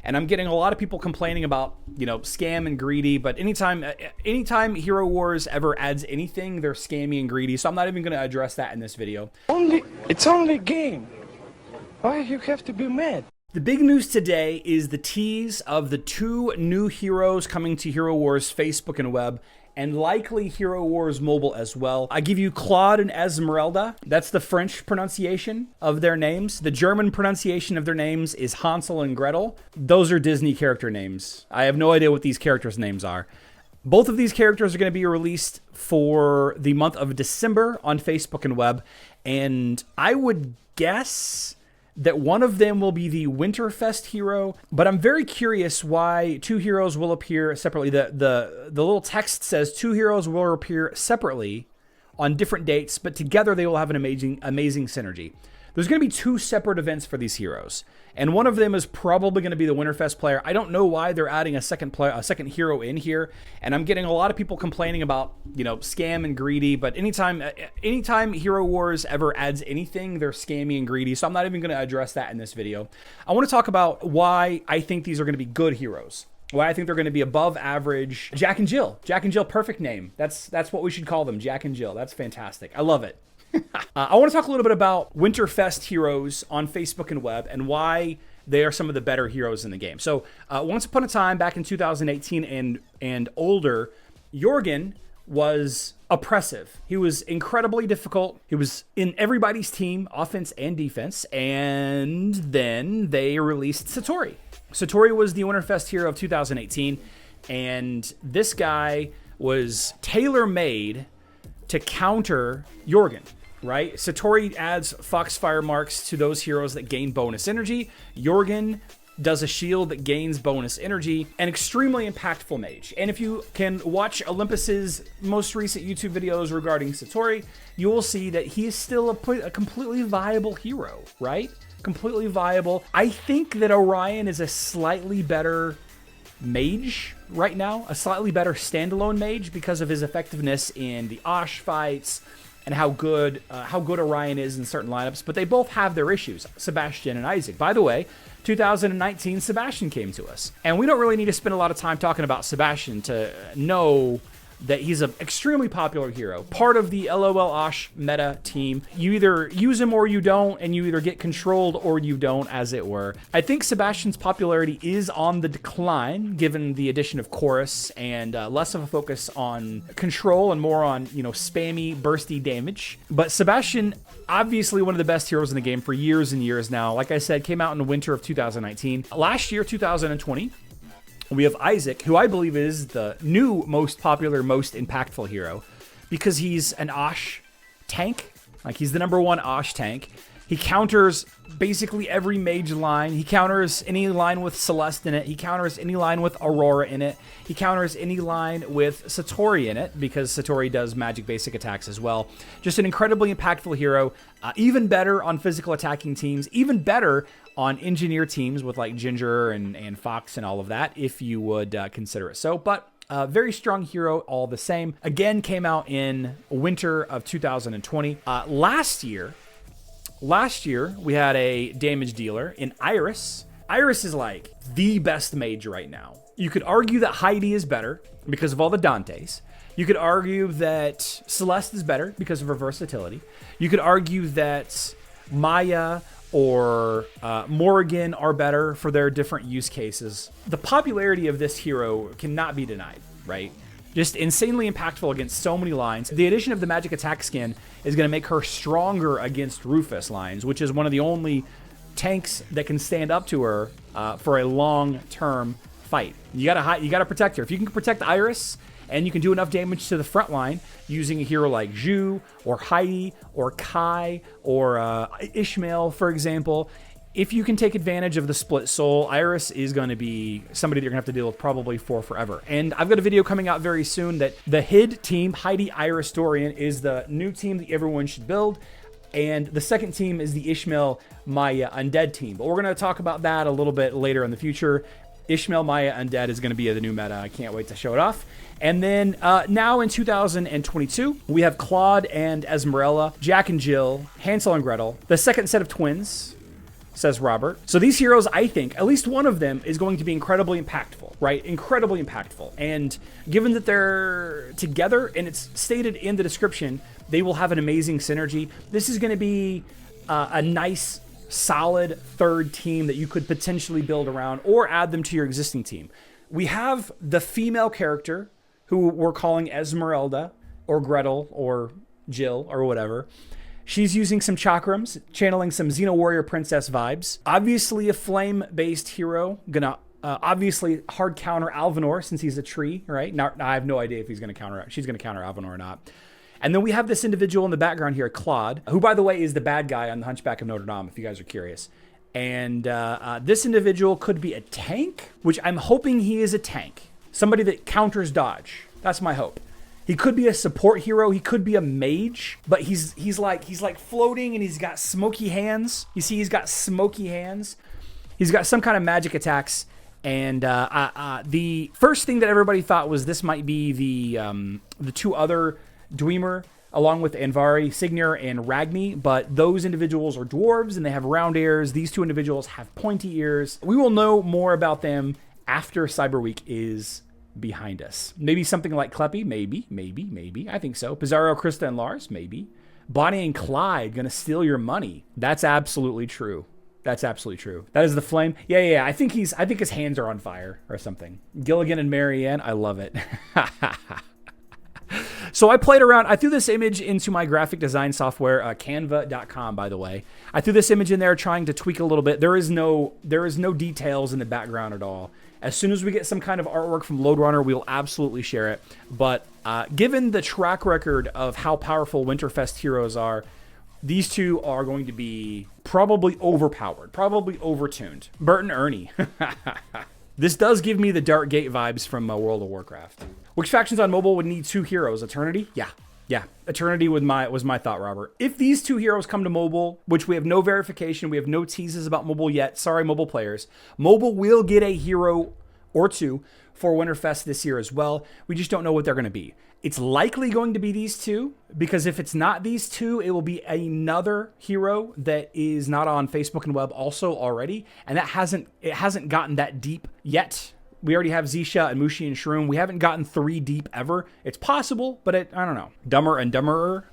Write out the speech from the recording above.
And I'm getting a lot of people complaining about, you know, scam and greedy, but anytime Hero Wars ever adds anything, they're scammy and greedy. So I'm not even going to address that in this video. It's only a game. Why you have to be mad? The big news today is the tease of the 2 new heroes coming to Hero Wars Facebook and web, and likely Hero Wars mobile as well. I give you Claude and Esmerelda. That's the French pronunciation of their names. The German pronunciation of their names is Hansel and Gretel. Those are Disney character names. I have no idea what these characters' names are. Both of these characters are going to be released for the month of December on Facebook and web, and I would guess that one of them will be the Winterfest hero, but I'm very curious why 2 heroes will appear separately. The little text says 2 heroes will appear separately on different dates, but together they will have an amazing synergy. There's going to be 2 separate events for these heroes, and one of them is probably going to be the Winterfest player. I don't know why they're adding a second hero in here, and I'm getting a lot of people complaining about, you know, scam and greedy, but anytime Hero Wars ever adds anything, they're scammy and greedy, so I'm not even going to address that in this video. I want to talk about why I think these are going to be good heroes. Why I think they're going to be above average. Jack and Jill. Jack and Jill, perfect name. That's what we should call them, Jack and Jill. That's fantastic. I love it. I want to talk a little bit about Winterfest heroes on Facebook and web and why they are some of the better heroes in the game. So once upon a time, back in 2018 and older, Jorgen was oppressive. He was incredibly difficult. He was in everybody's team, offense and defense. And then they released Satori. Satori was the Winterfest hero of 2018. And this guy was tailor-made to counter Jorgen, right? Satori adds Foxfire marks to those heroes that gain bonus energy. Jorgen does a shield that gains bonus energy. An extremely impactful mage. And if you can watch Olympus's most recent YouTube videos regarding Satori, you will see that he is still a completely viable hero, right? Completely viable. I think that Orion is a slightly better mage right now, a slightly better standalone mage because of his effectiveness in the Osh fights and how good Orion is in certain lineups, but they both have their issues, Sebastian and Isaac. By the way, 2019 Sebastian came to us, and we don't really need to spend a lot of time talking about Sebastian to know that he's an extremely popular hero, part of the LOL Osh meta team. You either use him or you don't, and you either get controlled or you don't, as it were. I think Sebastian's popularity is on the decline, given the addition of Chorus and less of a focus on control and more on, you know, spammy, bursty damage. But Sebastian, obviously one of the best heroes in the game for years and years now. Like I said, came out in the winter of 2019. Last year, 2020, we have Isaac, who I believe is the new most popular, most impactful hero because he's an Osh tank. Like, he's the #1 Osh tank. He counters basically every mage line. He counters any line with Celeste in it. He counters any line with Aurora in it. He counters any line with Satori in it because Satori does magic basic attacks as well. Just an incredibly impactful hero. Even better on physical attacking teams. Even better on engineer teams with like Ginger and Fox and all of that, if you would consider it so. But very strong hero all the same. Again, came out in winter of 2020. Last year, we had a damage dealer in Iris. Iris is like the best mage right now. You could argue that Heidi is better because of all the Dantes. You could argue that Celeste is better because of her versatility. You could argue that Maya or Morrigan are better for their different use cases. The popularity of this hero cannot be denied, right? Just insanely impactful against so many lines. The addition of the magic attack skin is going to make her stronger against Rufus lines, which is one of the only tanks that can stand up to her for a long-term fight. You gotta protect her. If you can protect Iris and you can do enough damage to the front line using a hero like Zhu or Heidi or Kai or Ishmael, for example, if you can take advantage of the split soul, Iris is going to be somebody that you're going to have to deal with probably for forever. And I've got a video coming out very soon that the HID team, Heidi, Iris, Dorian, is the new team that everyone should build. And the second team is the Ishmael, Maya, Undead team. But we're going to talk about that a little bit later in the future. Ishmael, Maya, Undead is going to be the new meta. I can't wait to show it off. And then now in 2022, we have Claude and Esmerelda, Jack and Jill, Hansel and Gretel, the second set of twins. says Robert. So these heroes, I think, at least one of them is going to be incredibly impactful, right? Incredibly impactful. And given that they're together, and it's stated in the description, they will have an amazing synergy. This is going to be a nice, solid third team that you could potentially build around or add them to your existing team. We have the female character who we're calling Esmerelda or Gretel or Jill or whatever. She's using some chakrams, channeling some Xena Warrior Princess vibes. Obviously a flame-based hero. Gonna obviously hard counter Alvanor since he's a tree, right? Now, I have no idea if she's gonna counter Alvanor or not. And then we have this individual in the background here, Claude, who, by the way, is the bad guy on The Hunchback of Notre Dame, if you guys are curious. And this individual could be a tank, which I'm hoping he is a tank. Somebody that counters dodge. That's my hope. He could be a support hero. He could be a mage, but he's like floating, and he's got smoky hands. You see, he's got smoky hands. He's got some kind of magic attacks. And the first thing that everybody thought was this might be the two other Dwemer, along with Anvari, Signor, and Ragni, but those individuals are dwarves and they have round ears. These two individuals have pointy ears. We will know more about them after Cyber Week is behind us. Maybe something like Kleppy, maybe. I think so. Pizarro, Krista, and Lars, maybe. Bonnie and Clyde gonna steal your money. That's absolutely true. That is the flame. Yeah. I think his hands are on fire or something. Gilligan and MaryAnn, I love it. So I played around. I threw this image into my graphic design software, canva.com, by the way. I threw this image in there trying to tweak a little bit. There is no details in the background at all. As soon as we get some kind of artwork from Loadrunner, we will absolutely share it. But given the track record of how powerful Winterfest heroes are, these two are going to be probably overpowered, probably overtuned. Bert Ernie. This does give me the Dark Gate vibes from World of Warcraft. Which factions on mobile would need two heroes? Eternity? Yeah. Eternity was my thought, Robert. If these two heroes come to mobile, which we have no verification, we have no teases about mobile yet. Sorry, mobile players. Mobile will get a hero or two for Winterfest this year as well. We just don't know what they're going to be. It's likely going to be these two, because if it's not these two, it will be another hero that is not on Facebook and web also already, and it hasn't gotten that deep yet. We already have Zisha and Mushi and Shroom. We haven't gotten 3 deep ever. It's possible, but I don't know. Dumber and Dumberer.